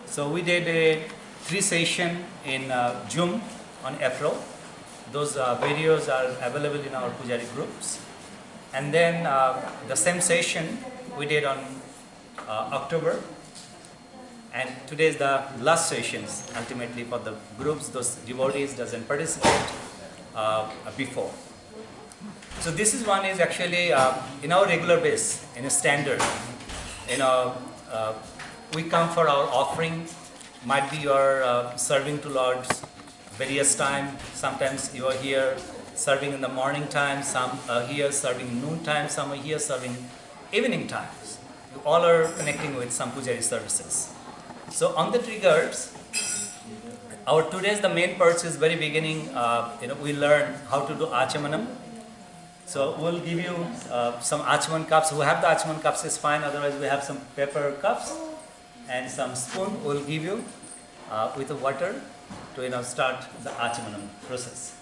So we did a 3 session in June on April. Those videos are available in our Pujari groups. And then the same session we did on October. And today is the last sessions ultimately for the groups, those devotees doesn't participate before. So this is one is actually in our regular base, in a standard. We come for our offering, might be you are serving to Lords various time. Sometimes you are here serving in the morning time, some are here serving noon time, some are here serving evening times. You all are connecting with some Pujari services. So on that regards, our today's the main part is very beginning. We learn how to do achamanam. So we'll give you some achaman cups. Who have the achaman cups is fine. Otherwise, we have some paper cups and some spoon. We'll give you with the water to start the achamanam process.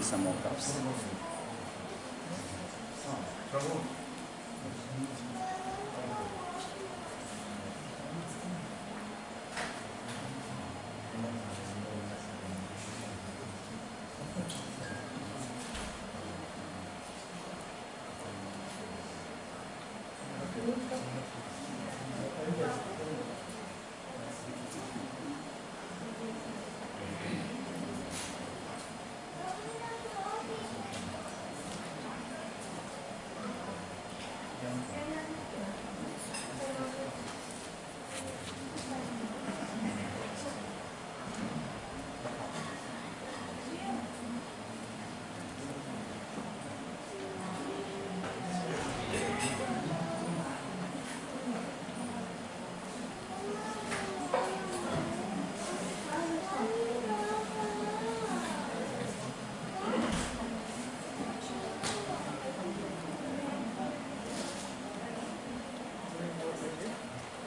Some more cups.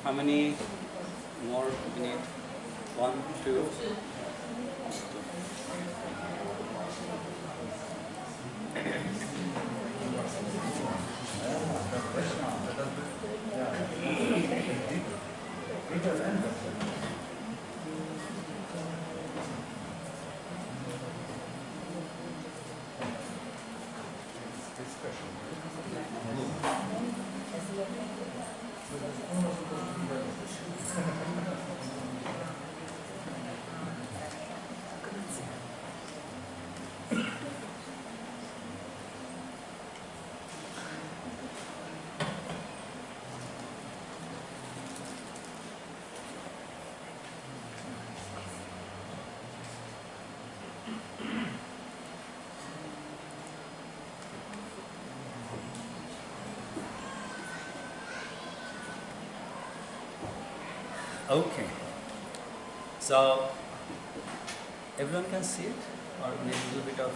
How many more we need? 1, 2. Okay. So everyone can see it, or maybe a little bit of.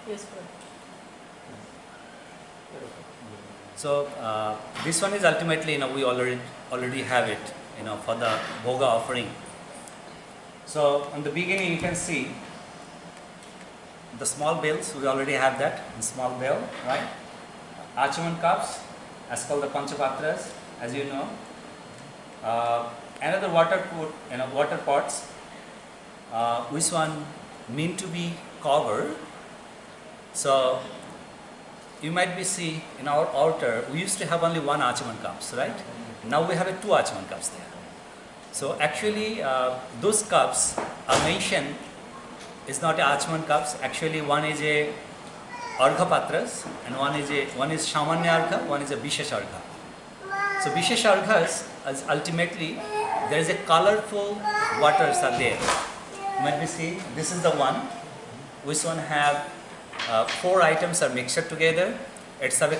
Yes, sir. So this one is ultimately, we already have it, for the bhoga offering. So in the beginning, you can see the small bells. We already have that in small bell, right? Achaman cups, as called the panchapatras, as you know. Another water pots, which one meant to be covered. So you might be see in our altar, we used to have only one achaman cups, right? Now we have two achaman cups there. So actually, those cups are mentioned is not a achaman cups. Actually, one is a argha patras, and one is shamanya argha, one is a vishesh argha. So vishesh arghas, as ultimately there is a colorful waters are there. You might be see, this is the one, which one have 4 items are mixed together. It's have a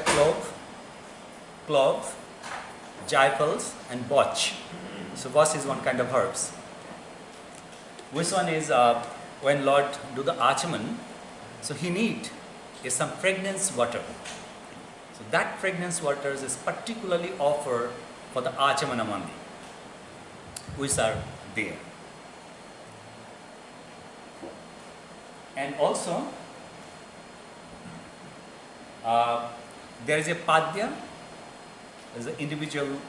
clove, jaipals, and botch. So botch is one kind of herbs. Which one is when Lord do the achaman, so he need is some fragrance water. So that fragrance water is particularly offered for the achamana mandi, which are there. And also, there is a padya, there is an individual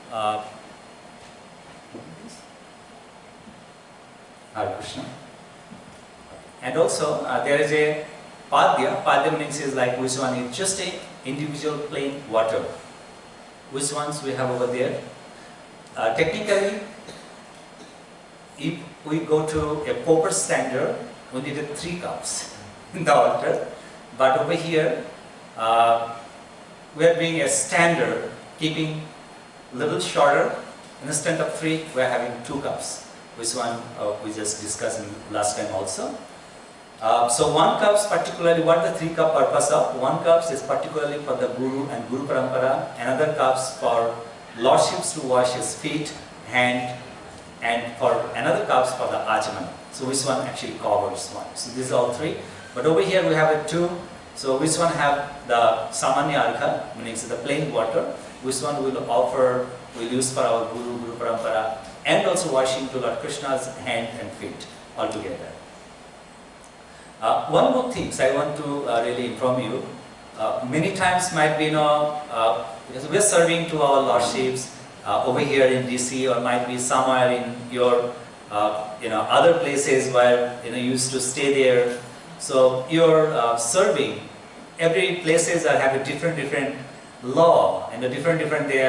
Hare Krishna. And also there is a padya. Padya means is like which one is just a individual plain water. Which ones we have over there? Technically, if we go to a proper standard, we needed 3 cups in the altar. But over here, we are being a standard, keeping little shorter. Instead of 3, we are having 2 cups. Which one we just discussed last time also. So 1 cups, particularly what the 3 cup purpose of. 1 cups is particularly for the Guru and Guru Parampara. Another cups for Lordships to wash his feet, hand, and for another cups for the Achaman. So which one actually covers one. So these are all 3. But over here we have a 2. So which one have the Samanya Argha, meaning the plain water. Which one will offer, we'll use for our Guru, Guru Parampara, and also washing to Lord Krishna's hand and feet altogether. One more thing I want to really inform you. Many times might be, because we are serving to our Lordships over here in DC, or might be somewhere in your, other places where you used to stay there. So you're serving. Every places are have a different law and a different they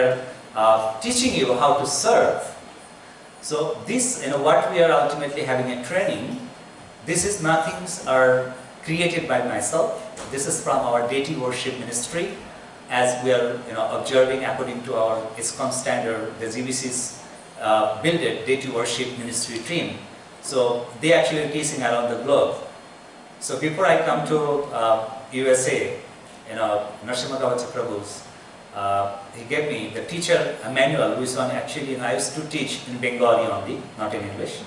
are teaching you how to serve. So this, what we are ultimately having a training. This is nothing are created by myself. This is from our deity worship ministry, as we are observing according to our ISKCON standard, the GBC's built deity worship ministry team. So they actually are teaching around the globe. So before I come to USA, Narasimha Gavacha Prabhu's, he gave me the teacher manual, which one actually I used to teach in Bengali only, not in English.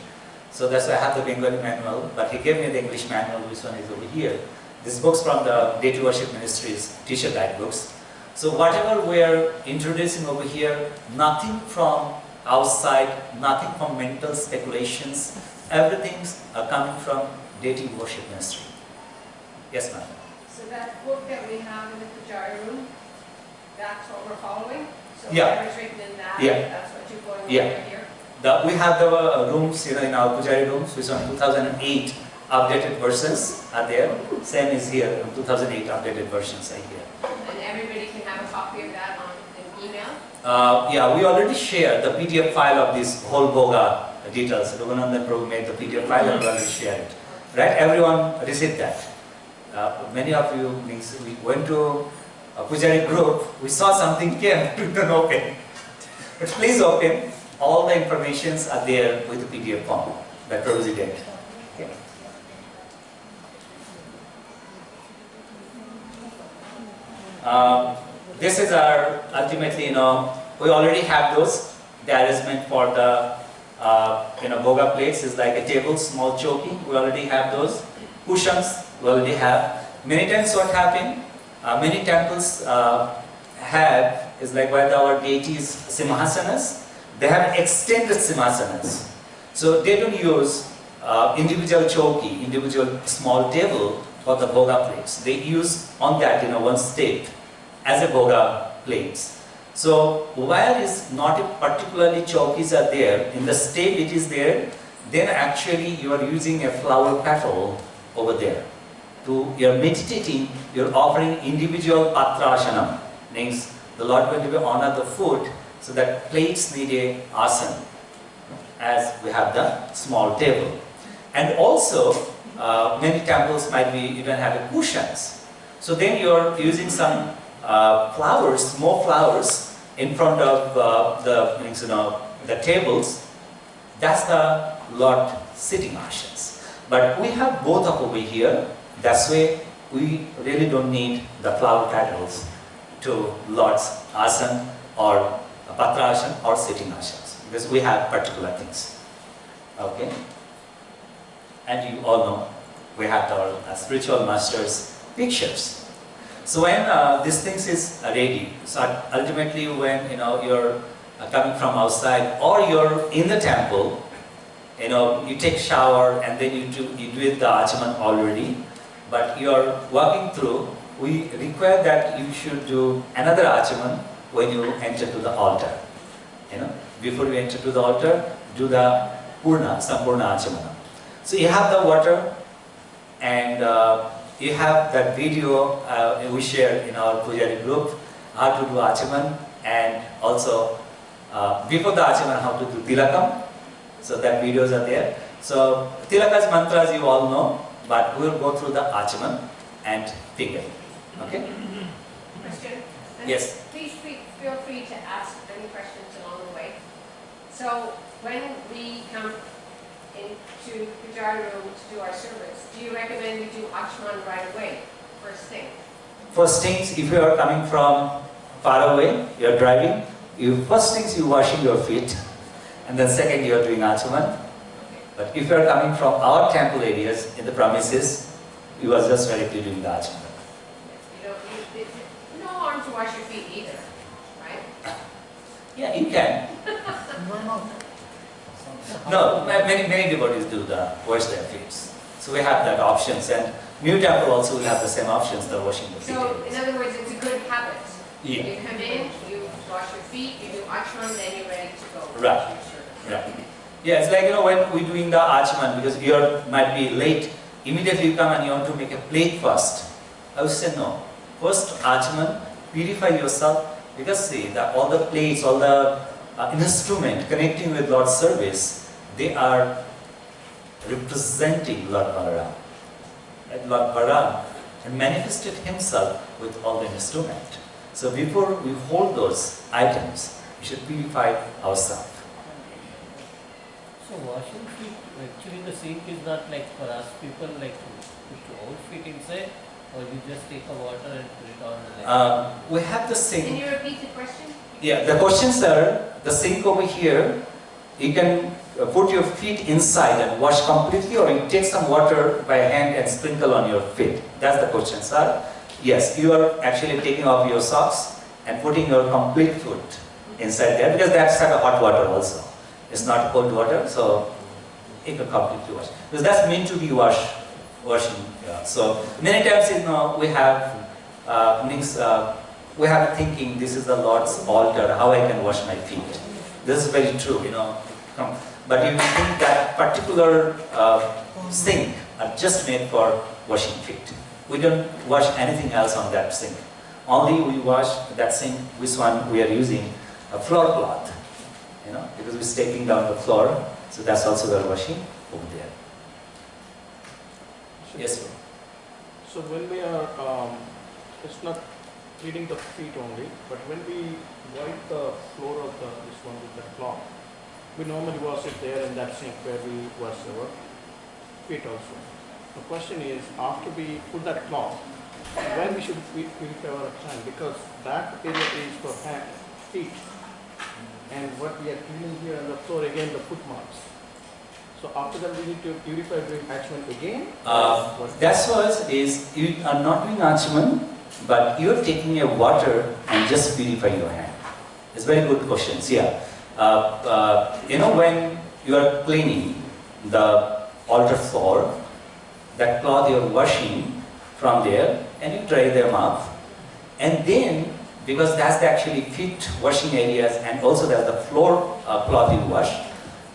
So that's why I have the Bengali manual, but he gave me the English manual, which one is over here. This book's from the Deity Worship Ministry's teacher guide books. So whatever we are introducing over here, nothing from outside, nothing from mental speculations, everything's coming from Deity Worship Ministry. Yes, ma'am. So that book that we have in the Pujari room, that's what we're following? So Yeah. whatever's written in that, Yeah. that's what you're going Yeah. over here? We have the rooms, in our Pujari rooms, which are 2008 updated versions are there. Same is here, 2008 updated versions are here. And everybody can have a copy of that on an email? Yeah, we already shared the PDF file of this whole Boga details. Raghunandan Prabhu made the PDF file and we already shared it. Right? Everyone received that. Many of you, means we went to a Pujari group, we saw something came, we don't open. But please open. All the informations are there with the PDF form that Prabhuji did. Okay. This is our, ultimately, we already have those. The arrangement for the, Boga plates is like a table, small choking. We already have those. Cushions, we already have. Many times what happened, many temples have is like where our deities simhasanas, they have extended simhasanas. So they don't use individual choki, individual small table for the bhoga plates. They use on that, one step as a bhoga plates. So while is not particularly chokis are there, in the step it is there, then actually you are using a flower petal over there. You're meditating, you're offering individual patrasana, means the Lord going to be honor the food, so that plates need a asana, as we have the small table. And also, many temples might be even having cushions. So then you're using some flowers, small flowers, in front of the tables. That's the Lord sitting asanas. But we have both of over here. That's why we really don't need the flower petals to Lord's asana or patra asana or sitting asanas, because we have particular things. Okay? And you all know we have our spiritual masters' pictures. So when these things is ready, so ultimately when you're coming from outside or you're in the temple, you take shower and then you do it the achaman already, but you're walking through, we require that you should do another achaman when you enter to the altar. Before you enter to the altar, do the purna, sampurna achamana. So you have the water, and you have that video we share in our Pujari group, how to do achaman, and also before the achaman, how to do tilakam. So that videos are there. So tilaka's mantras you all know, but we'll go through the achaman and figure. Okay? Question? And Yes. Please feel free to ask any questions along the way. So when we come into Pujari room to do our service, do you recommend we do Achman right away, first thing? First things, if you are coming from far away, you are driving, first things you washing your feet, and then second you are doing achaman. But if you are coming from our temple areas in the premises, you are just directly doing the achaman. No harm to wash your feet either, right? Yeah, you can. No, many devotees do wash their feet. So we have that options, and new temple also will have the same options, the washing the feet. So in other words, it's a good habit. Yeah. You come in, you wash your feet, you do Achman, then you're ready to go. Right. Right. Yeah, it's like when we're doing the achaman, because you might be late, immediately you come and you want to make a plate first. I would say no. First achaman, purify yourself, because see that all the plates, all the instrument connecting with Lord's service, they are representing Lord Balaram. Right? Lord Balaram manifested himself with all the instrument. So before we hold those items, we should purify ourselves. So washing feet, actually the sink is not like for us people like to put our feet inside, or you just take a water and put it on the leg? We have the sink. Can you repeat the question? Yeah, the questions are, the sink over here, you can put your feet inside and wash completely, or you take some water by hand and sprinkle on your feet. That's the question, sir. Yes, you are actually taking off your socks and putting your complete foot inside there, because that's like a hot water also. It's not cold water, so it can completely wash. Because that's meant to be washing. Yeah. So many times, we have we have thinking this is the Lord's altar, how I can wash my feet. This is very true, But you think that particular sink are just made for washing feet. We don't wash anything else on that sink. Only we wash that sink, which one we are using, a floor cloth. Because we're stepping down the floor, so that's also we're washing over there. Yes, sir. So when we are, it's not cleaning the feet only, but when we wipe the floor of this one with the cloth, we normally wash it there in that sink where we wash our feet also. The question is, after we put that cloth, when we should purify our hand, because that area is for feet. And what we are cleaning here on the floor, again the foot marks. So after that we need to purify doing achaman again? That's what is, you are not doing achaman, but you're taking your water and just purifying your hand. It's very good questions. Yeah. When you are cleaning the altar floor, that cloth you're washing from there, and you dry them up, and then because that's the actually feet washing areas, and also there's the floor cloth you wash,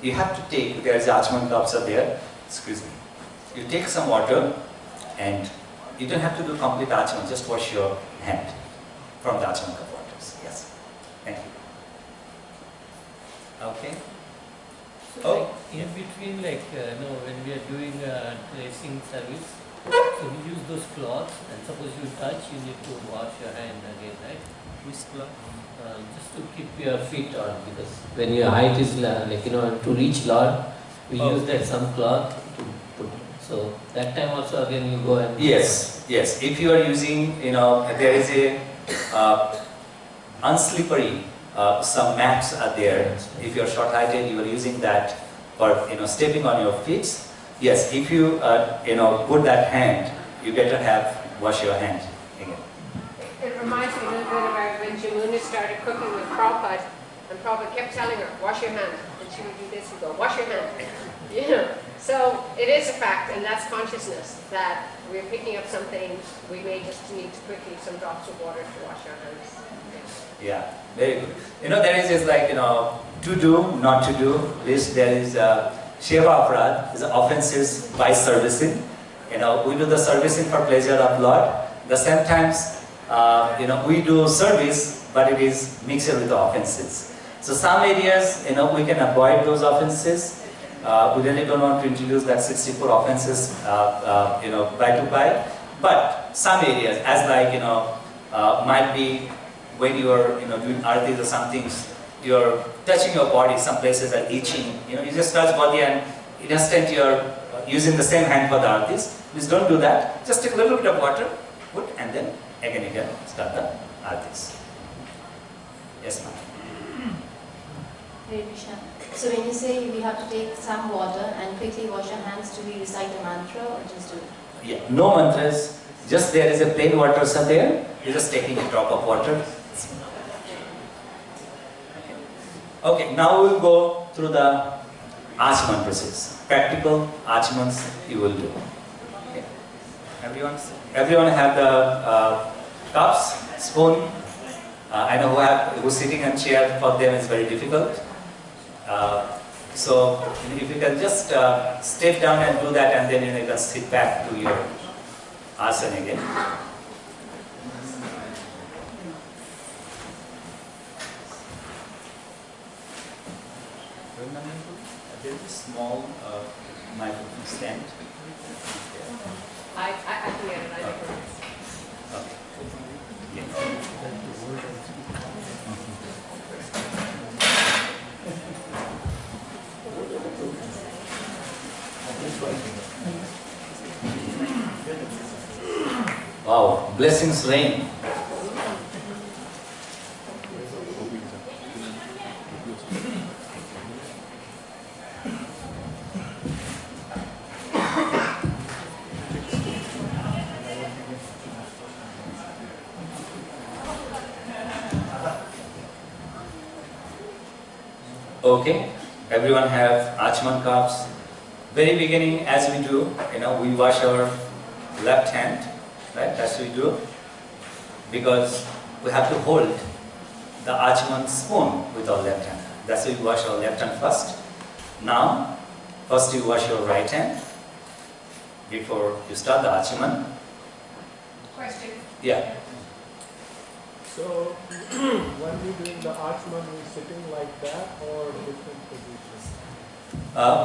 you have to take, there's Achman cups are there, excuse me, you take some water, and you don't have to do complete Achman, just wash your hand from the Achman cup waters. Yes, thank you. Okay. So Oh, like in between, like when we are doing tracing service, so we use those cloths, and suppose you touch, you need to wash your hand again, right? Which cloth? Just to keep your feet on, because when your height is to reach Lord, we use that some cloth to put. So that time also again you go and Yes, yes. If you are using, there is a unslippery, some mats are there. If you are short-heighted, you are using that for stepping on your feet. Yes, if you put that hand, you better wash your hand again. It reminds me a little bit about when Jamuna started cooking with Prabhupada, and Prabhupada kept telling her, wash your hand, and she would do this and go, wash your hand. So it is a fact, and that's consciousness, that we're picking up something, we may just need to quickly some drops of water to wash our hands. Yeah, very good. There is this like, to do, not to do list. There is Sheva Aparad, is offenses by servicing. We do the servicing for pleasure of Lord. The same times, we do service, but it is mixed with the offenses. So some areas, we can avoid those offenses. We really don't want to introduce that 64 offenses, by. But some areas, as like, might be when you are, doing artis or something, you're touching your body, some places are itching, you just touch body and in instant you're using the same hand for the artis. Please don't do that. Just take a little bit of water, put, and then again you can start the artis. Yes, ma'am. Hare Krishna. So when you say we have to take some water and quickly wash our hands, do we recite a mantra or just do it? Yeah, no mantras, just there is a plain water are there, you're just taking a drop of water. Okay, now we'll go through the Achman process. Practical Achmans you will do. Okay. Everyone have the cups, spoon. I know who's sitting in chair, for them is very difficult. So if you can just step down and do that, and then you can sit back to your asana again. There is a small microphone stand. I can get it, I think. Okay. Yeah. Wow, blessings rain. Okay, everyone have Achman cups. Very beginning, as we do, we wash our left hand, right? That's what we do, because we have to hold the Achman spoon with our left hand. That's why we wash our left hand first. Now, first you wash your right hand before you start the Achman. Question. Yeah. So, when we're doing the Achman, we're sitting like that or different positions?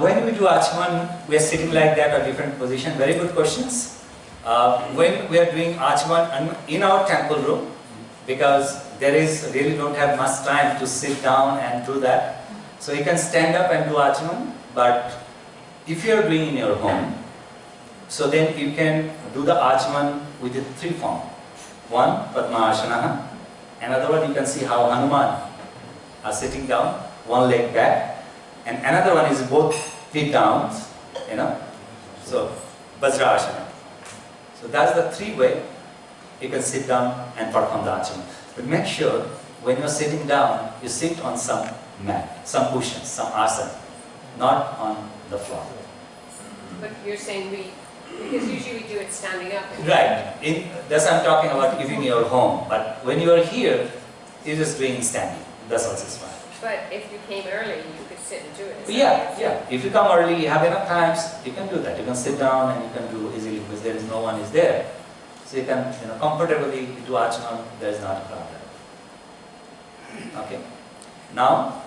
When we do Achman, we are sitting like that or different position. Very good questions. When we are doing Achman in our temple room, because there is really don't have much time to sit down and do that. So you can stand up and do Achman, but if you are doing in your home, so then you can do the Achman with the three form. One, Padma-asana. Another one, you can see how Hanuman are sitting down, one leg back, and another one is both feet down, so Vajra-asana. So that's the three way, you can sit down and perform the Achaman. But make sure when you're sitting down, you sit on some mat, some cushions, some asana, not on the floor. But you're saying because usually we do it standing up. Right. That's I'm talking about if in your home. But when you are here, you're just doing standing. That's also fine. But if you came early, you could sit and do it. Yeah. If you come early, you have enough times, you can do that. You can sit down and you can do easily because there is no one is there. So you can comfortably do Achaman, there is not a problem. Okay. Now,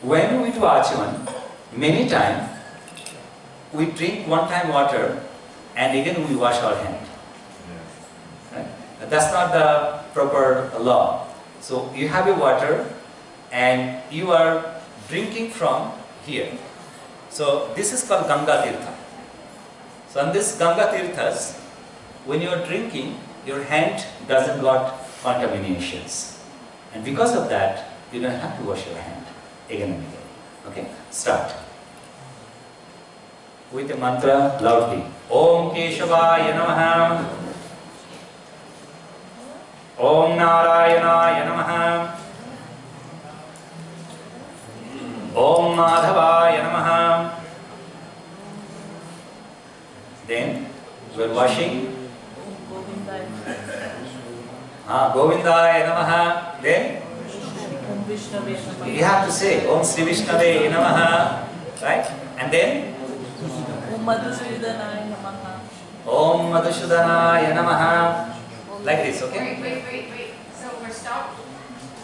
when we do Achaman, many times we drink one time water and again we wash our hand. Right? That's not the proper law. So you have a water and you are drinking from here. So this is called Ganga Tirtha. So on this Ganga Tirthas, when you are drinking, your hand doesn't got contaminations. And because of that, you don't have to wash your hand again and again. Okay, start. With the mantra loudly. Om Keshavaya Namaha. Om Narayana Namaha. Om Madhavaya Namaha. Then we are washing. Govindaya Namaha. Then you have to say Om Sri Vishnave Namaha. Right? And then Om Madhusudanaya Namaha. Om Madhusudanaya Namaha. Like this, okay? Wait. So we're stopped.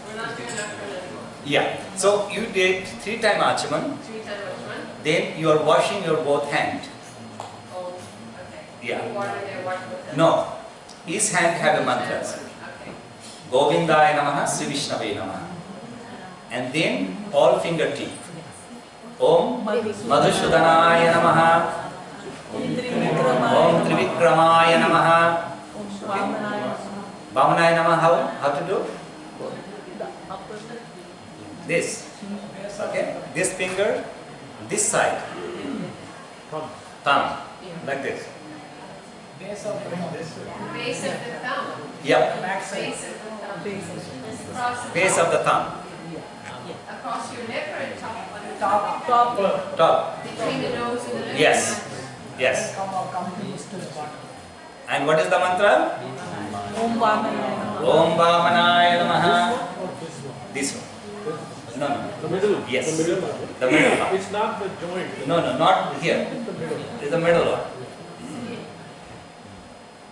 We're not doing that for a little. Yeah. So you did 3 times Achaman. 3 times which one? Then you are washing your both hand. Oh, okay. Yeah. Water there, water with them. No. Each hand have a mantras. Okay. Govindaya Namaha, Sri Vishnave Namaha. And then all fingertip. Om Madhusudanaya Namaha. Om Trivikramaya Om Trivikramaya Namaha. Om Vamanaya Vamanaya Namaha. How to do? The upper This. Okay? This finger, this side. Thumb. Like this. Base of the thumb. Yep. Base of the thumb. Across the Base top. of the thumb. Across your lip or top? top. Top. Between the nose and the lip? Yes. And what is the mantra? Om Vamanaya Namaha. Om Vamanaya Namaha. This one. No. The middle. Yes. The middle. The middle one. It's not the joint. No, not here. The middle. It's the middle one.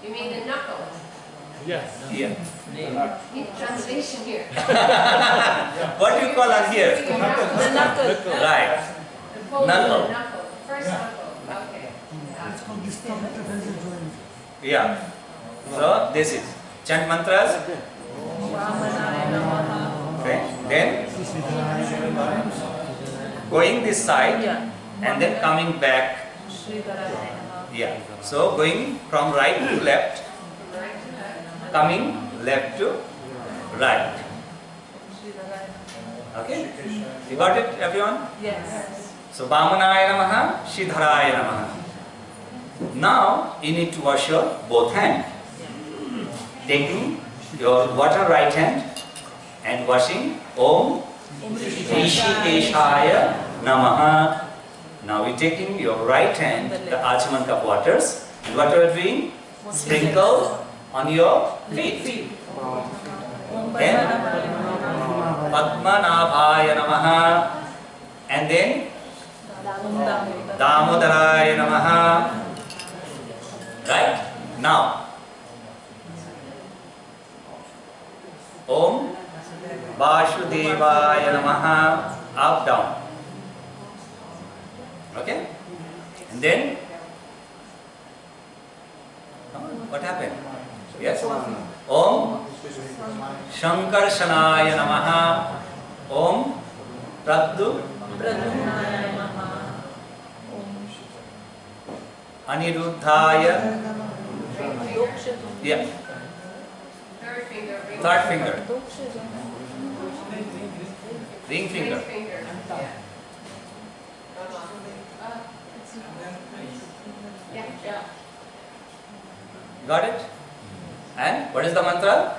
You mean the knuckle? Yes. Here. In translation here. What do you call on here? The knuckle. The knuckle. Right. The fold Knuckle. of the knuckle. First knuckle. Okay. Yeah. So this is chant mantras. Om Vamanaya Namaha. Okay. Then going this side Yeah. and then coming back. Sridharaya Namaha. Yeah. So going from right to left, Right to left. coming left to right. Sridharaya Namaha. Okay. You got it, everyone? Yes. So Vamanaya Namaha, Shridharaya Namaha. Now you need to wash your both hands. Taking your water right hand and washing Om Om Rishikeshaya Namaha. Now we're taking your right hand, the Achaman cup waters, and what are you doing? Sprinkle on your feet. Om Then Padmanabhaya Namaha. Padmanabhaya Namaha. And then Om Damodara. Damodaraya Namaha. Right? Now, Om Vasudevaya Namaha. Up, down. Okay? And then, what happened? Yes? Om Shankarshanaya Namaha. Om Pradhu Pradyumnaya Namaha. Om Aniruddhaya. Doksha. Yeah, Third finger. Ring third finger. Ring Ring finger. finger. Yeah. Yeah. Got it? And what is the mantra?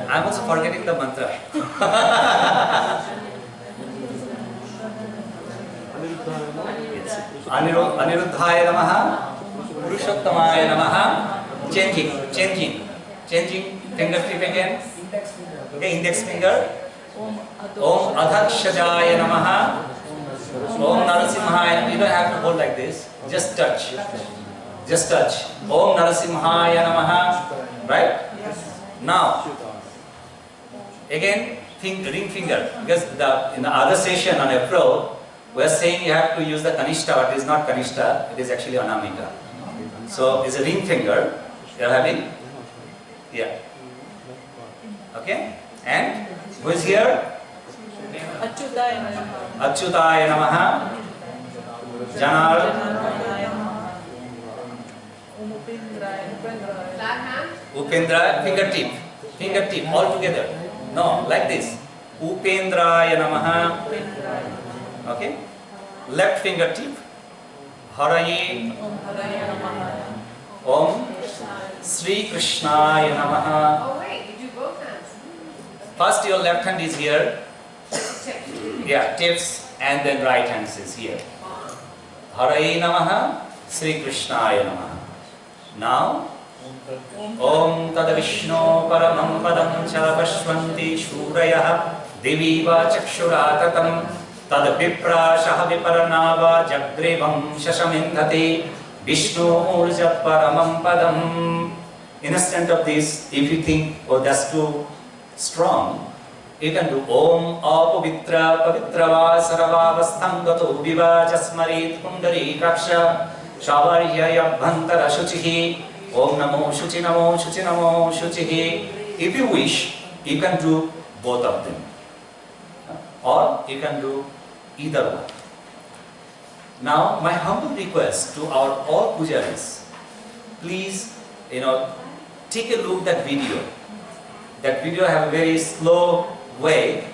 I'm also forgetting the mantra. Aniruddhaya namaha, Purushottamaya namaha. Changing. Fingertip again. Okay, index finger. Om Adhakshajaya namaha. Om Narasimhaya. You don't have to hold like this. Just touch. Om Narasimhaya namaha. Right? Now, again, ring finger. Because in the other session on April, we are saying you have to use the Kanishta, but it is not Kanishta, it is actually Anamika. So, it's a ring finger you are having. Yeah. Okay? And who is here? Achyutaya namaha. Achyutaya namaha. Janar. Flat hand. Upendra, fingertip, all together. No, like this. Upendraya namaha. Okay? Left fingertip. Haraye. Om Haraya namaha. Om Sri Krishnaya namaha. Oh wait, you do both hands. First your left hand is here. Tip. Yeah, tips, and then right hand is here. Haraye namaha. Sri Krishnaya namaha. Now, Om Tada Vishnu Paramam Padam Cha Pashvanti Shurayah Deviva Chakshuratatam Tad Vipra Shaha Viparanava Jagrevam Shashamindhati Vishnu Urja Paramam Padam. Instant of this, if you think, oh, that's too strong, you can do Om Apavitra Pavitrava Saravavastham Gato Viva Jasmarit Kundari Kaksha Shavarya Bhantara Shuchihi Om Namo Shuchi Namo Shuchi Namo Shuchihi. If you wish, you can do both of them. Or you can do either one. Now, my humble request to our all pujaris, please, take a look at that video. That video have a very slow way.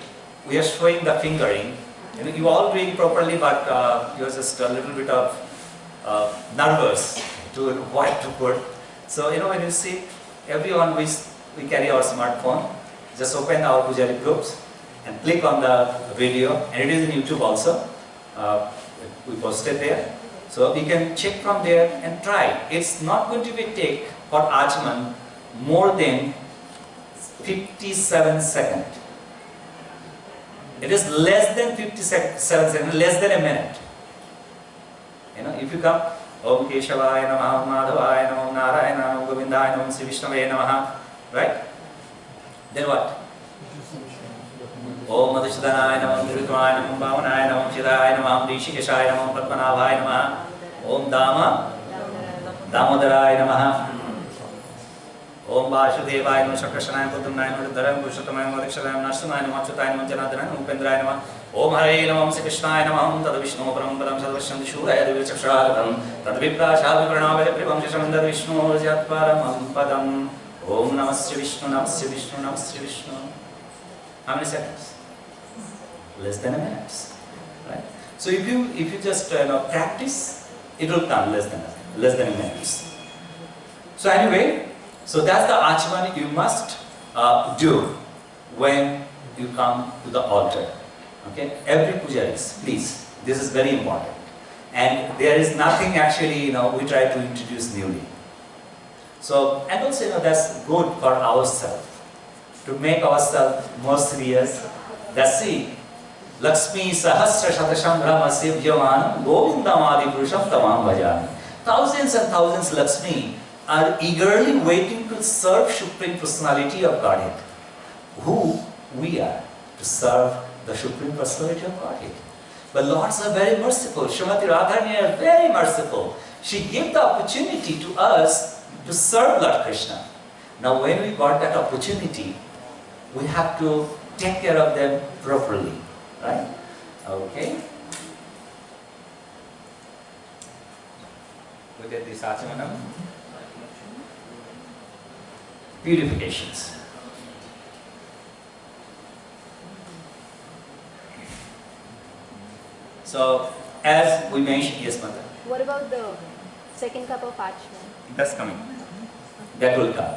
We are showing the fingering. You all doing properly, but you're just a little bit of nervous to what to put. So when you see everyone, we carry our smartphone. Just open our Pujari groups and click on the video, and it is in YouTube also. We posted there, so you can check from there and try. It's not going to be take for Achman more than 57 seconds. It is less than 57 seconds, less than a minute. If you come, Om Keshavaya Namaha, Madhavaya Namaha, Narayana Namaha, Govindaya Namaha, Sri Vishnavaya Namaha, right? Then what? Om Madhusudhanaya Namaha, Dhritvaya Namaha, Bhavanaya Namaha, Chidaya Namaha, Rishikeshaya Namaha, Padmanabhaya Namaha, Om Damodaraya Namaha, Om Vasudevaya Namaha, Shakrashanaya Pudamnaya Namaha, Dharam Purushottamaya Namaha, Rikshavaya Namaha, Narsimhaya Namaha, Achyutaya Namaha, Janadhanaya Namaha, Upendraya Namaha, Om Hare Namaha, Sri Krishnaya Namaha, Om Tada Vishnu Param Padam Sadvashanti Shuraya Devya Chaksharatam, Tad Vipra Shah Viparanavaya Pribham Shashamandad Vishnu Urjat Paramam Padam, Om Namah Sri Vishnu, Namah Sri Vishnu, Namah Sri Vishnu. How many seconds? Less than a minute, right? So if you just practice, it will come less than a minute. So anyway, so that's the Achman you must do when you come to the altar. Okay, every pujaris, please. This is very important, and there is nothing actually we try to introduce newly. So and also that's good for ourselves to make ourselves more serious. That's see. Lakshmi Sahasra Shatasham Sevyaman Govindam Adi Purusham Tamam Bhajami. Thousands and thousands Lakshmi are eagerly waiting to serve Supreme Personality of Godhead. Who we are to serve the Supreme Personality of Godhead. But Lords are very merciful. Srimati Radharani is very merciful. She gave the opportunity to us to serve Lord Krishna. Now when we got that opportunity, we have to take care of them properly. Right? Okay. Look at this Achamanam. Purifications. So, as we mentioned, yes, Mother. What about the Second cup of Achman. That's coming. That will come.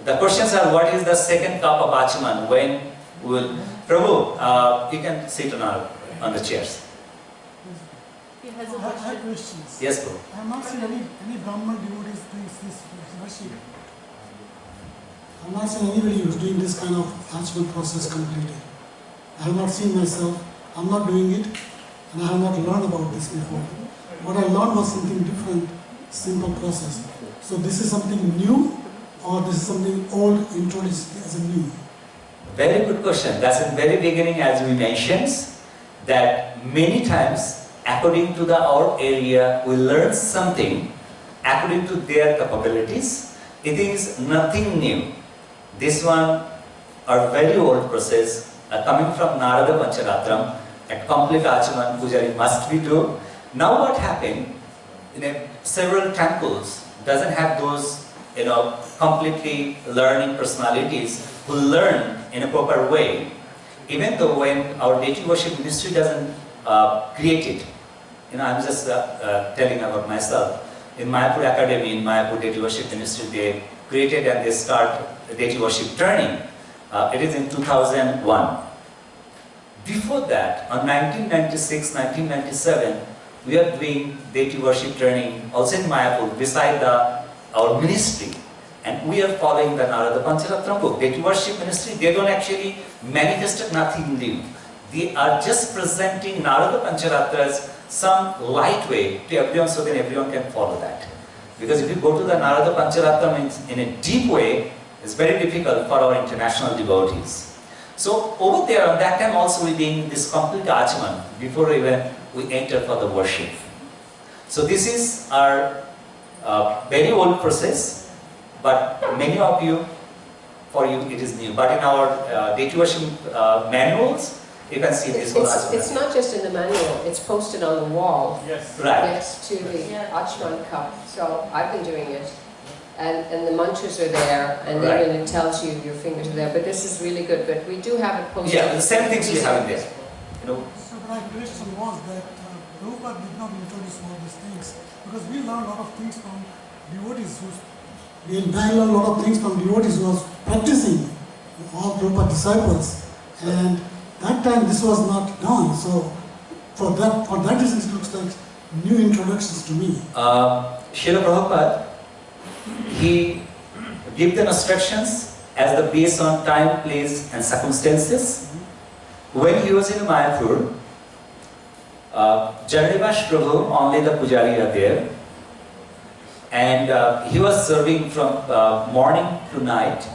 The questions are, what is the second cup of Achman? When will Prabhu? You can sit on the chairs. He has I a have question. questions. Yes, Prabhu. I have not seen any Brahman devotees doing this worship. I have not seen anybody who is doing this kind of Achman process completely. I have not seen myself, I am not doing it, and I have not learned about this before. What I learned was something different, simple process. So this is something new, or this is something old introduced as a new? Very good question. That's in very beginning, as we mentioned, that many times, according to our area, we learn something according to their capabilities. It is nothing new. This one, our very old process, coming from Narada Pancharatram, a complete Achaman Pujari must be do. Now what happened, several temples doesn't have those, completely learning personalities who learn in a proper way. Even though when our deity worship ministry doesn't create it, I'm just telling about myself. In Mayapur Academy, in Mayapur Deity Worship Ministry, they created and they start deity worship training. It is in 2001. Before that, on 1996, 1997, we are doing deity worship training also in Mayapur beside our ministry. And we are following the Narada Pancharatram book. Deity worship ministry, they don't actually manifest nothing new. They are just presenting Narada Pancharatra's some light way to everyone so that everyone can follow that. Because if you go to the Narada Pancharatram in a deep way, it's very difficult for our international devotees. So over there, at that time also we doing this complete Achman before even we enter for the worship. So this is our very old process, but many of you, for you it is new. But in our deity worship manuals, you can see this whole Achman. It's not just in the manual, it's posted on the wall Yes. Right. next to the Achman cup. So I've been doing it. And the mantras are there, and Right. even it tells you your fingers are there. But this is really good. But we do have it posted. Yeah, the same things we have in there. So my question was that Prabhupada did not introduce all these things because we learn a lot of things from devotees we learn a lot of things from devotees who was practicing, all Prabhupada disciples, and that time this was not done. So for that reason it looks like new introductions to me. Srila Prabhupada, he gave the instructions as the based on time, place and circumstances. When he was in Mayapur, Jananivash Prabhu, only the Pujari are there, and he was serving from morning to night.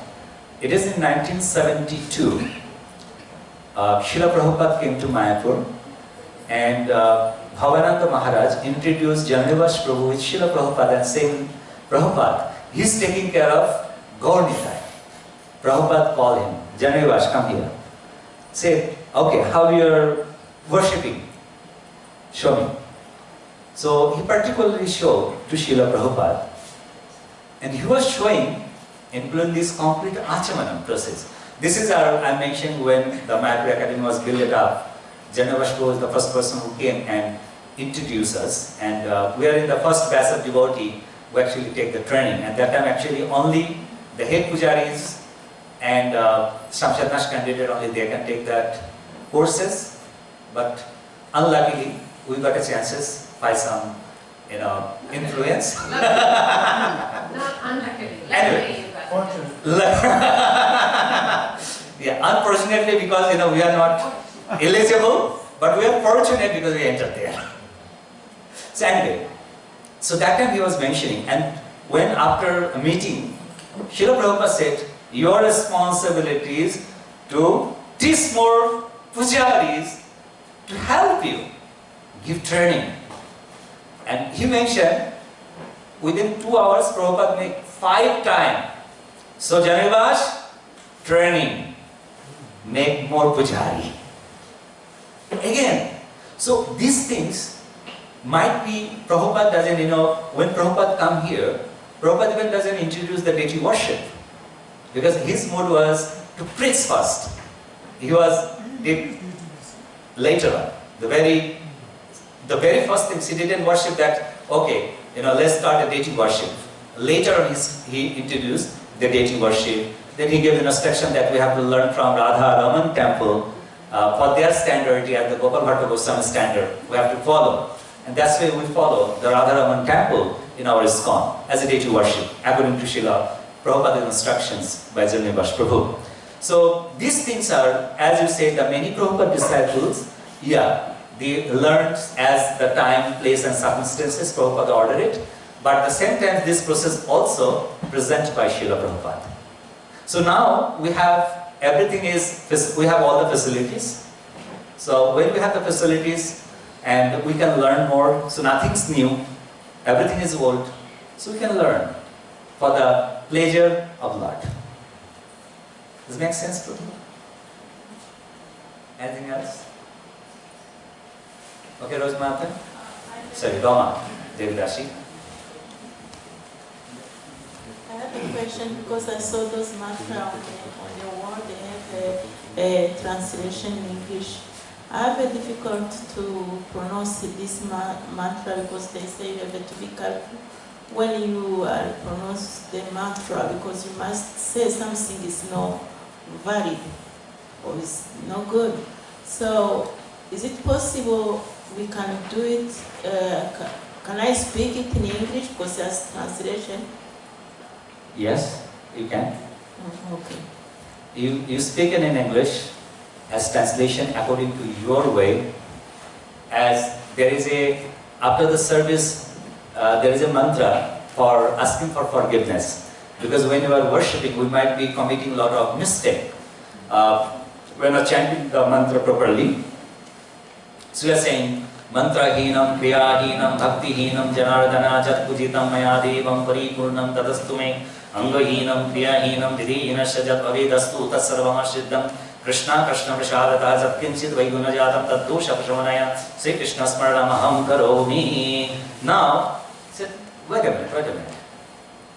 It is in 1972. Srila Prabhupada came to Mayapur, and Bhavananda Maharaj introduced Jananivash Prabhu with Srila Prabhupada and saying, Prabhupada, he's taking care of Gaur Nitai. Prabhupada called him, Jananivash, come here. Say, okay, how you're worshipping? Show me. So he particularly showed to Srila Prabhupada, and he was showing, including this complete Achamanam process. This is I mentioned when the Mayapur Academy was built up. Jananivash Prabhu was the first person who came and introduced us, and we are in the first batch of devotee who actually take the training. At that time, actually only the head pujaris and Shamshadnash candidate only they can take that courses. But unluckily, we got a chances by some, influence. Not unluckily. Anyway. Luckily, Yeah, unfortunately, because we are not eligible, but we are fortunate because we entered there. So anyway, so that time he was mentioning, and when after a meeting, Srila Prabhupada said, your responsibility is to teach more pujaris to help you, give training. And he mentioned, within 2 hours, Prabhupada make 5 times. So Jananivash, training, make more pujari. Again, so these things might be, Prabhupada doesn't, when Prabhupada come here, Prabhupada even doesn't introduce the deity worship. Because his mood was to preach first. He was later on. The very first thing, he didn't worship that, okay, let's start a deity worship. Later on, he introduced the deity worship. Then he gave an instruction that we have to learn from Radha Raman temple for their standard and the Gopal Bhatta Goswami standard. We have to follow. And that's why we follow the Radha Raman temple in our ISKCON as a deity worship, according to Srila Prabhupada's instructions by Janivas Prabhu. So these things are, as you said, the many Prabhupada disciples, they learned as the time, place and circumstances Prabhupada ordered it. But at the same time, this process also presented by Srila Prabhupada. So now we have everything we have all the facilities. So when we have the facilities and we can learn more, so nothing's new, everything is old, so we can learn for the pleasure of Lord. Does it make sense to you? Anything else? Okay, Rose Mata? Sorry, Roma, Devidashi. I have a question because I saw those mantra on your wall. They have a translation in English. I have a difficult to pronounce this mantra because they say you have to be careful when you pronounce the mantra because you must say something is not valid or is not good. So, is it possible we can do it? Can I speak it in English because there's translation? Yes, you can. Okay. You speak it in English as translation according to your way. As there is after the service, there is a mantra for asking for forgiveness. Because when you are worshipping, we might be committing a lot of mistake. When not chanting the mantra properly. So we are saying, mantra hinam, kriya hinam, bhakti hinam, janardana, jat pujitam maya devam paripurnam tadastume, anga hinam, kriya hinam, didhi hinasya jat avedastu tatsarvama siddham, Krishna Krishna prashadata jat kinchit vaiguna jatam tad dosha prashamanaya, Sri Krishna smaranam aham karomi. Now, wait a minute.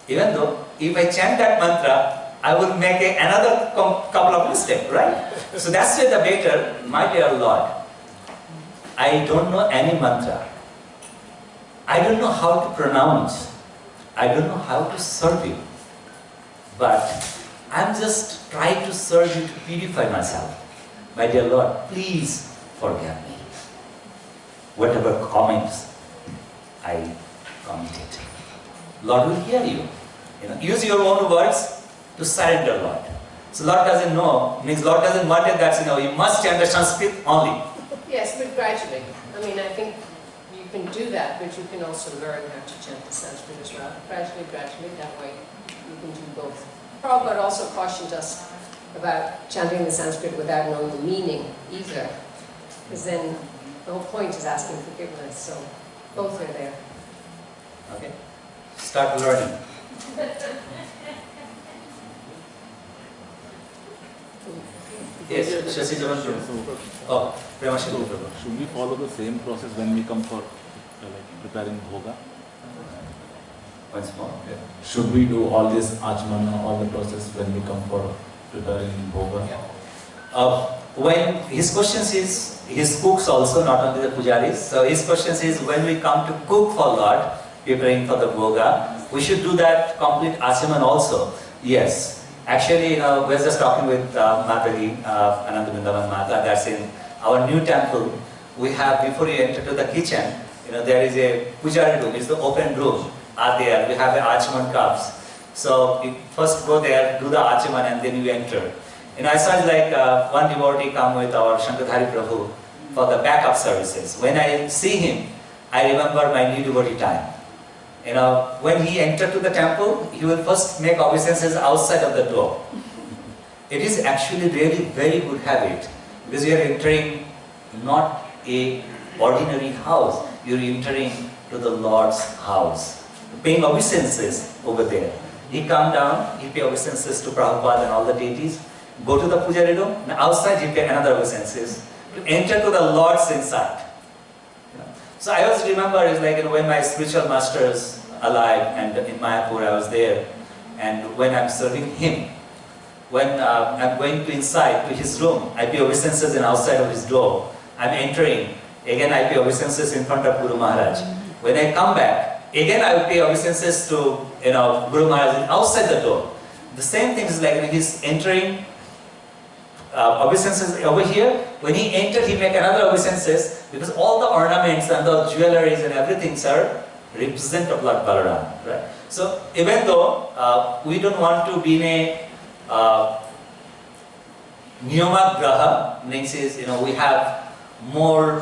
Even though, if I chant that mantra, I will make another couple of mistakes, right? So that's why the better, my dear Lord, I don't know any mantra. I don't know how to pronounce. I don't know how to serve you. But I'm just trying to serve you to purify myself. My dear Lord, please forgive me. Whatever comments I committed. Lord will hear you. Use your own words to surrender, Lord. So Lord doesn't know, means Lord doesn't want it that you must chant the Sanskrit only. Yes, but gradually. I mean, I think you can do that, but you can also learn how to chant the Sanskrit as well. Gradually, that way you can do both. Prabhupada also cautioned us about chanting the Sanskrit without knowing the meaning either, because then the whole point is asking forgiveness, so both are there. Okay? Start learning. Yes, Shashi Javan. Oh, Premashini. Should we follow the same process when we come for preparing bhoga? Once more. Should we do all this achmana, all the process when we come for preparing bhoga? When his questions is, his cooks also, not only the pujaris. So his questions is when we come to cook for Lord, preparing for the bhoga, we should do that complete achaman also. Yes. Actually, we're just talking with Mataji, Ananda Vrindavan Mata, that's in our new temple. We have, before you enter to the kitchen, there is a Pujari room, it's the open room. There, we have the achaman cups. So you first go there, do the achaman, and then you enter. I saw like one devotee come with our Shankardhari Prabhu for the backup services. When I see him, I remember my new devotee time. When he entered to the temple, he will first make obeisances outside of the door. It is actually really very good habit, because you are entering not a ordinary house, you are entering to the Lord's house, paying obeisances over there. He come down, he pay obeisances to Prabhupada and all the deities, go to the Pujari room, and outside he pay another obeisances, to enter to the Lord's inside. So I always remember, it's like when my spiritual masters alive, and in Mayapur I was there, and when I'm serving him, when I'm going to inside to his room, I pay obeisances and outside of his door. I'm entering, again I pay obeisances in front of Guru Maharaj. When I come back, again I will pay obeisances to, Guru Maharaj outside the door. The same thing is like when he's entering, obeisances over here. When he entered, he make another obeisances because all the ornaments and the jewelries and everything are represent of Lord Balaram, right? So even though we don't want to be in a niyama graha, means is we have more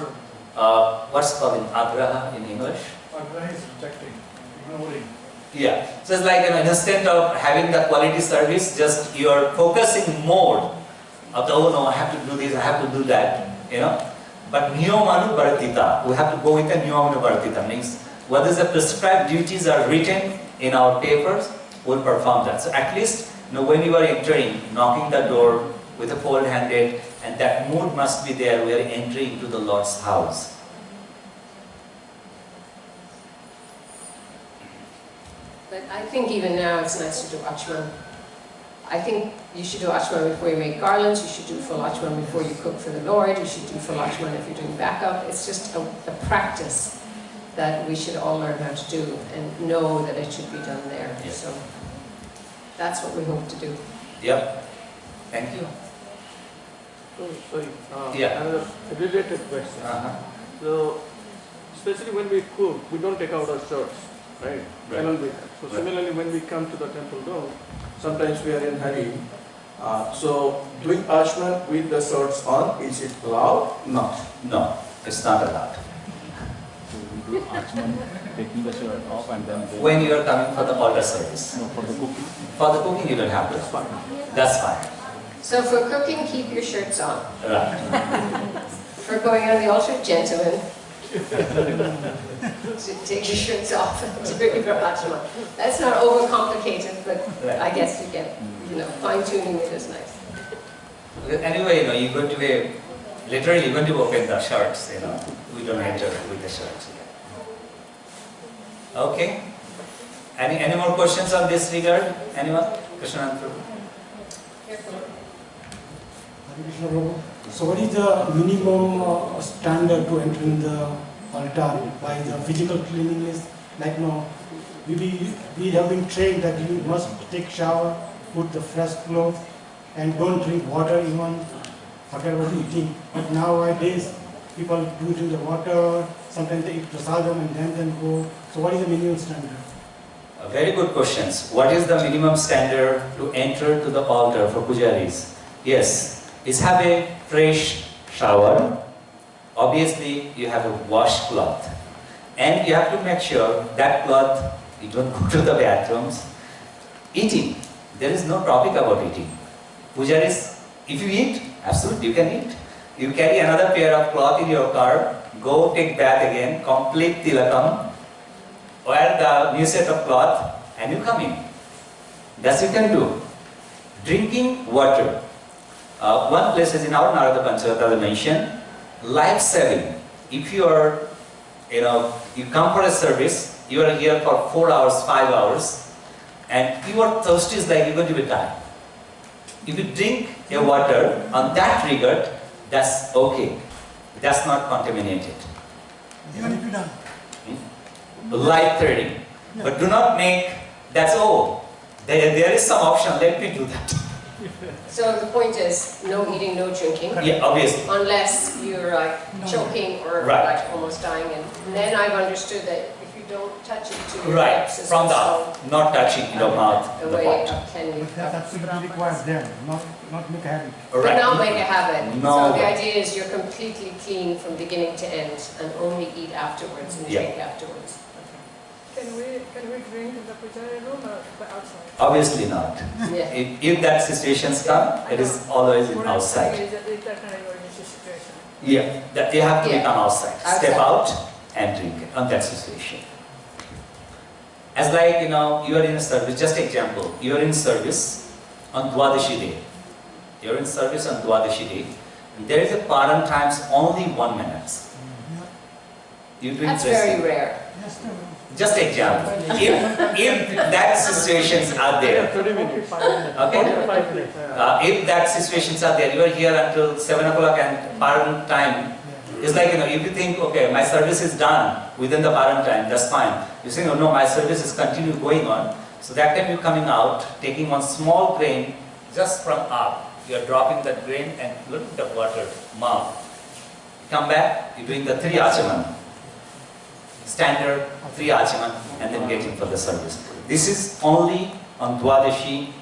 what's called in agraha in English. Agraha is rejecting, ignoring. Yeah, so it's like instead of having the quality service, just you're focusing more of the, oh no, I have to do this, I have to do that, But niyamanu bhartita, we have to go with the niyamanu bhartita, means what is the prescribed duties are written in our papers, we'll perform that. So at least, when you are entering, knocking the door with a fold-handed, and that mood must be there, we are entering into the Lord's house. But I think even now it's nice to do achman. I think you should do achman before you make garlands, you should do full achman before you cook for the Lord, you should do full achman if you're doing backup. It's just a practice that we should all learn how to do and know that it should be done there. Yes. So that's what we hope to do. Yep. Thank you. So, sorry, Yeah. another related question. So, especially when we cook, we don't take out our shirts, right? Right. So similarly, when we come to the temple dome, sometimes we are in hurry. So doing ashman with the shirts on, is it allowed? No, it's not allowed. Taking the shirt off and then When you are coming for the altar service. for the cooking. For the cooking, you don't have to. That's fine. So for cooking, keep your shirts on. Right. For going on the altar, gentlemen, take your shirts off and do your achman. That's not overcomplicated, but I guess you get, fine-tuning it is nice. Anyway, you're going to be, literally, you're going to open the shirts, We don't enter with the shirts. Okay. Any more questions on this regard? Anyone? Krishnan Prabhu? So what is the minimum standard to enter in the altar by the physical cleanliness? Like we have been trained that you must take shower, put the fresh clothes, and don't drink water even, forget about eating. But nowadays, people do drink the water, sometimes they eat prasadam and then go. So what is the minimum standard? Very good questions. What is the minimum standard to enter to the altar for pujaris? Yes, is have a fresh shower. Obviously, you have a washcloth. And you have to make sure that cloth, you don't go to the bathrooms. Eating, there is no topic about eating. Pujaris, if you eat, absolutely you can eat. You carry another pair of cloth in your car, go take bath again, complete tilakam, wear the new set of cloth, and you come in. That's you can do. Drinking water. One place is in our Narada Pancharatta mentioned, life-saving. If you are, you come for a service, you are here for 4 hours, 5 hours, and your thirst is like you're going to be dying. If you drink a water on that regard, that's okay. That's not contaminated. Even if you done. Life-threatening. But do not make, there is some option, let me do that. So the point is, no eating, no drinking. Yeah, obviously. Unless you're like choking or Right. like almost dying. And then I've understood that if you don't touch it to your Right, lips, it's from the also not touching your mouth, a the way pot. of cleansing. That absolutely requires them, not make a habit. But not make a habit. No. So the idea is you're completely clean from beginning to end and only eat afterwards and Yeah. drink afterwards. Can we drink in the Pujari room or outside? Obviously not. Yeah. If that situations come, it is always in What I'm saying outside. is that if that kind of emergency situation. Yeah, that you have to Yeah. become outside. Step out and drink it on that situation. As like, you are in a service, just example, you are in service on Dwadashi day. You are in service on Dwadashi day. There is a paran times only 1 minute. You drink That's very dressing. rare. Yes, Just example. If that situations are there, 30 minutes. okay? 45 minutes. If that situations are there, you are here until 7 o'clock and paran time It's like, if you think, okay, my service is done within the current time, that's fine. You say, no, my service is continue going on. So that time you're coming out, taking one small grain just from up. You're dropping that grain and look at the water, mouth. Come back, you're doing the 3 achaman. Standard 3 achaman and then getting for the service. This is only on Dwadashi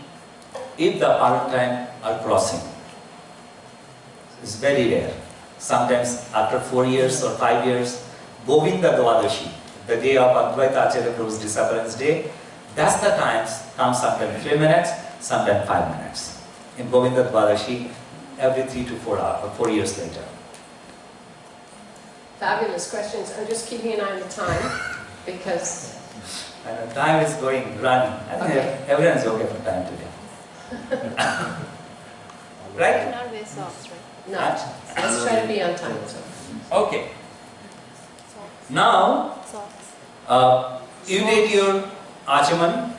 if the current time are crossing. It's very rare. Sometimes after 4 years or 5 years, Govinda Dwadashi, the day of Advaita Acharya Prabhu's disappearance day, that's the time, comes sometimes 3 minutes, sometimes 5 minutes. In Govinda Dwadashi, every 3 to 4 years later. Fabulous questions. I'm just keeping an eye on the time because... And the time is going, running. I think Okay. everyone's okay for time today. Right? Not wear socks, right? no, let's try to be on time. Okay. Socks. Now, Socks. you did your achaman.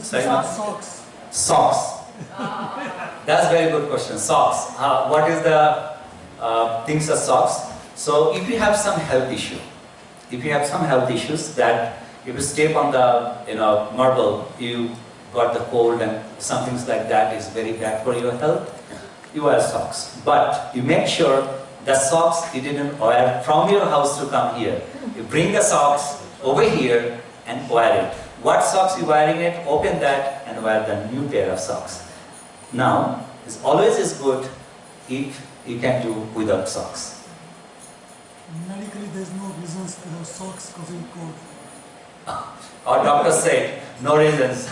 Sorry, ma'am? Socks. Socks. That's a very good question. Socks. What is the things of socks? So if you have some health issue, that if you step on the marble, you got the cold and some things like that is very bad for your health, you wear socks. But you make sure the socks you didn't wear from your house to come here. You bring the socks over here and wear it. What socks you wearing it, open that and wear the new pair of socks. Now, it's always is good if you can do without socks. Medically, there's no reasons to have socks causing cold. Our doctor said, no reasons.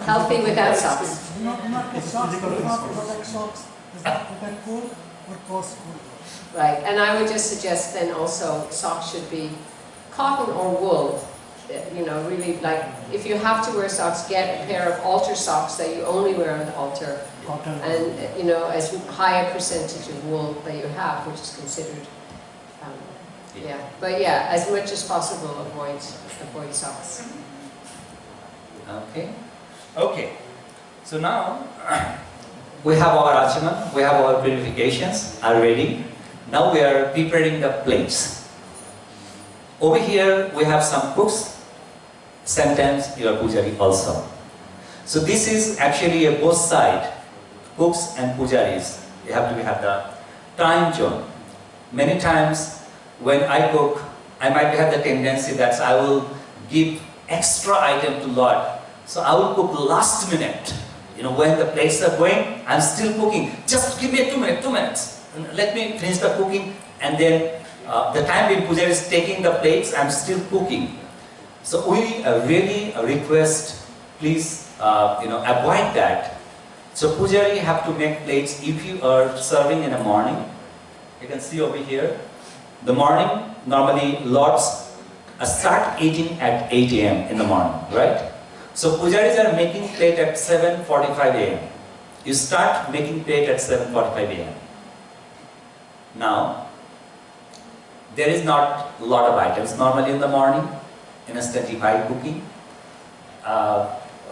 Healthy without socks. Not the socks, not protect socks. Does not protect cold or cause cold. Right, and I would just suggest then also socks should be cotton or wool. Really like, if you have to wear socks, get a pair of altar socks that you only wear on the altar. Cotton. And, as high a percentage of wool that you have, which is considered, yeah. But yeah, as much as possible, avoid socks. Okay. So now, we have our achaman, we have our purifications are ready. Now we are preparing the plates. Over here, we have some cooks, sometimes your Pujari also. So this is actually a both side, cooks and Pujaris. You have to have the time zone. Many times when I cook, I might have the tendency that I will give extra item to Lord. So I will cook last minute. When the plates are going, I'm still cooking. Just give me 2 minutes. Let me finish the cooking, and then the time when Pujari is taking the plates, I'm still cooking. So we really request, please, avoid that. So Pujari have to make plates if you are serving in the morning. You can see over here. The morning, normally Lords start eating at 8 a.m. in the morning, right? So Pujaris are making plate at 7:45 a.m. You start making plate at 7:45 a.m. Now, there is not a lot of items normally in the morning, in a steady-fied cooking.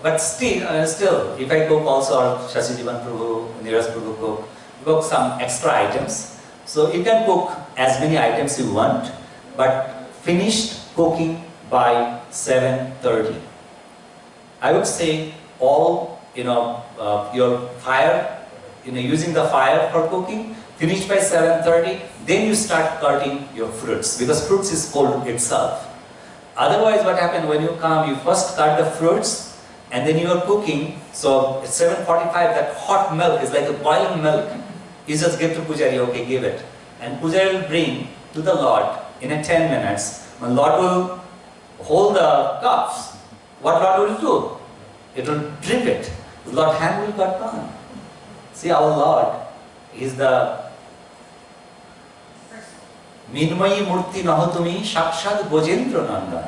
But still, if I cook also, or Shashijivan Prabhu, Neeraj Prabhu cook some extra items. So you can cook as many items you want, but finished cooking by 7:30. I would say all, your fire, using the fire for cooking, finished by 7:30, then you start cutting your fruits, because fruits is cold itself. Otherwise, what happens when you come, you first cut the fruits, and then you are cooking. So at 7:45, that hot milk is like a boiling milk. You just give to Pujari, okay, give it. And Pujari will bring to the Lord in 10 minutes. When Lord will hold the cups, what Lord will do? It will drip it. Lord hand will got gone. See, our Lord is the Minmayi Murti Nahatumi Shakshad Gojendra Nandan.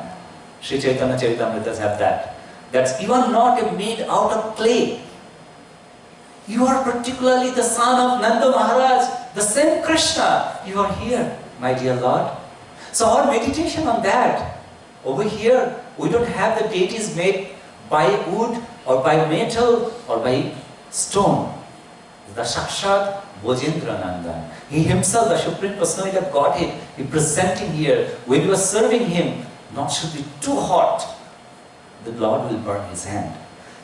Sri Chaitanya Charitamritas have that. That's even not made out of clay. You are particularly the son of Nanda Maharaj, the same Krishna. You are here, my dear Lord. So our meditation on that. Over here, we don't have the deities made by wood or by metal or by stone. the Sakshat Bojendra Nandan. He himself, the Supreme Personality of Godhead, he presenting here. When you are serving him, not should be too hot. The Lord will burn his hand.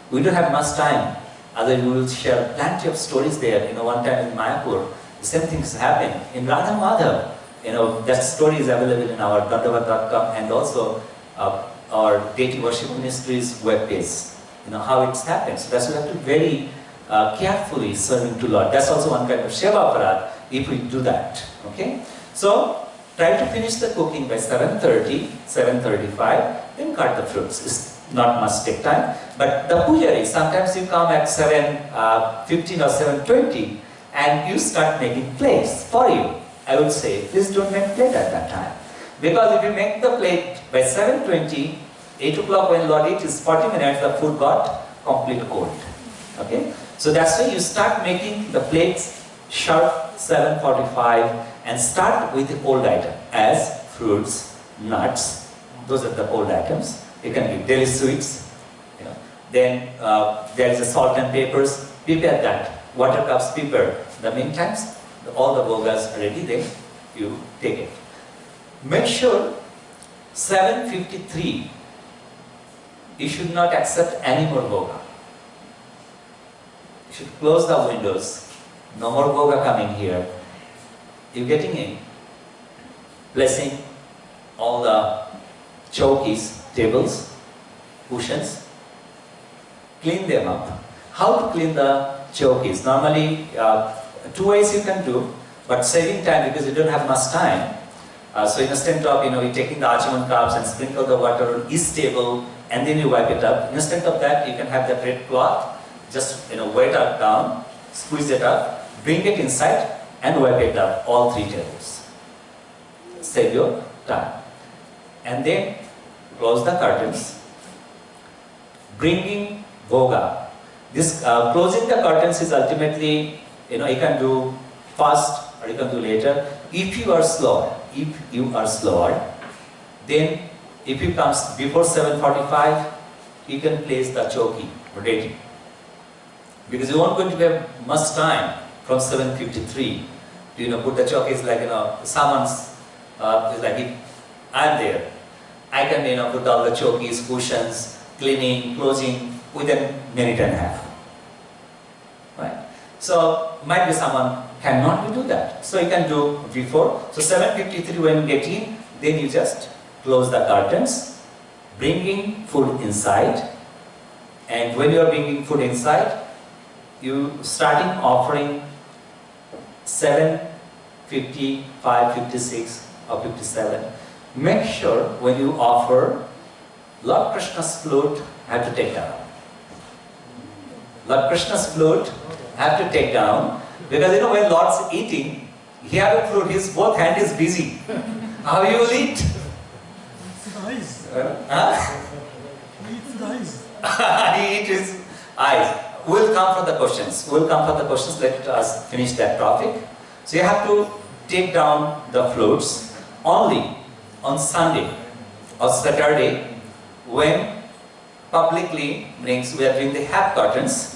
We don't have much time. Otherwise, we will share plenty of stories there. One time in Mayapur, the same things happened. In Radha Madhav, that story is available in our dandavat.com and also our Deity Worship Ministries webpage. How it's happened. So that's why we have to very carefully serving to Lord. That's also one kind of Seva Parad if we do that. Okay? So, try to finish the cooking by 7:30, 7:35, then cut the fruits. It's not much take time. But the Pujari, sometimes you come at 7:15 or 7:20 and you start making plates for you. I would say, please don't make plate at that time. Because if you make the plate by 7:20, 8 o'clock when Lord eats, 40 minutes, the food got completely cold. Okay? So that's why you start making the plates sharp 7:45 and start with the cold item as fruits, nuts. Those are the cold items. You can give daily sweets. Then there is a salt and peppers. Prepare that. Water cups, pepper. The meantime, all the bhogas are ready. Then you take it. Make sure 7:53. You should not accept any more bhoga. You should close the windows. No more bhoga coming here. You getting in? Placing all the chowkis, tables, cushions. Clean them up. How to clean the chowkis? Normally, 2 ways you can do, but saving time because you don't have much time. So instead of you taking the Achaman cups and sprinkle the water on each table and then you wipe it up. Instead of that, you can have the red cloth, just wet it down, squeeze it up, bring it inside and wipe it up, all 3 tables. Save your time. And then close the curtains. Bringing bhoga. This closing the curtains is ultimately, you can do fast or you can do later. If you are slower, then if you come before 7:45, you can place the chowki ready. Because you aren't going to have much time from 7:53 to put the chowkis like someone's is like if I'm there, I can put all the chowkis, cushions, cleaning, closing within a minute and a half. Right? So might be someone cannot do that. So you can do before. So 7:53 when you get in, then you just close the curtains, bringing food inside, and when you are bringing food inside, you starting offering 7:55, 56 or 57. Make sure when you offer, Lord Krishna's flute have to take down. Lord Krishna's flute have to take down because when Lord's eating, he have a flute, his both hand is busy. How you will eat? Eyes. Huh? He eats the eyes. He eats his eyes. We'll come for the questions. Let us finish that topic. So you have to take down the flutes only on Sunday or Saturday when publicly means we are doing the half curtains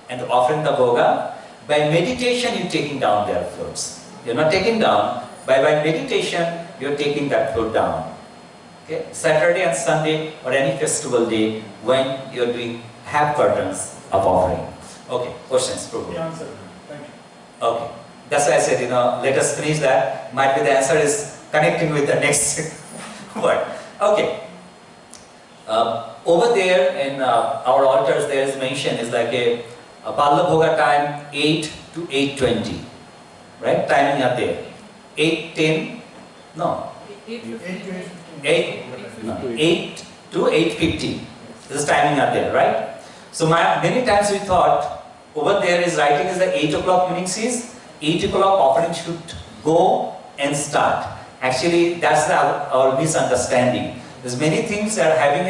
and offering the bhoga. By meditation you're taking down their flutes. You're not taking down. By meditation you're taking that flute down. Okay? Saturday and Sunday or any festival day when you're doing half curtains of offering. Okay, questions? Probably. The answer. Thank you. Okay. That's why I said, let us finish that. Might be the answer is connecting with the next word. Okay. Over there in our altars, there is mentioned is like a Palla Bhoga time 8 to 8:20. Right? Timing are there. 8:10, no. 8 to 8:50. This is timing are there, right? So many times we thought over there is writing is the 8 o'clock meaning is 8 o'clock offering should go and start. Actually, that's our misunderstanding. There's many things that are having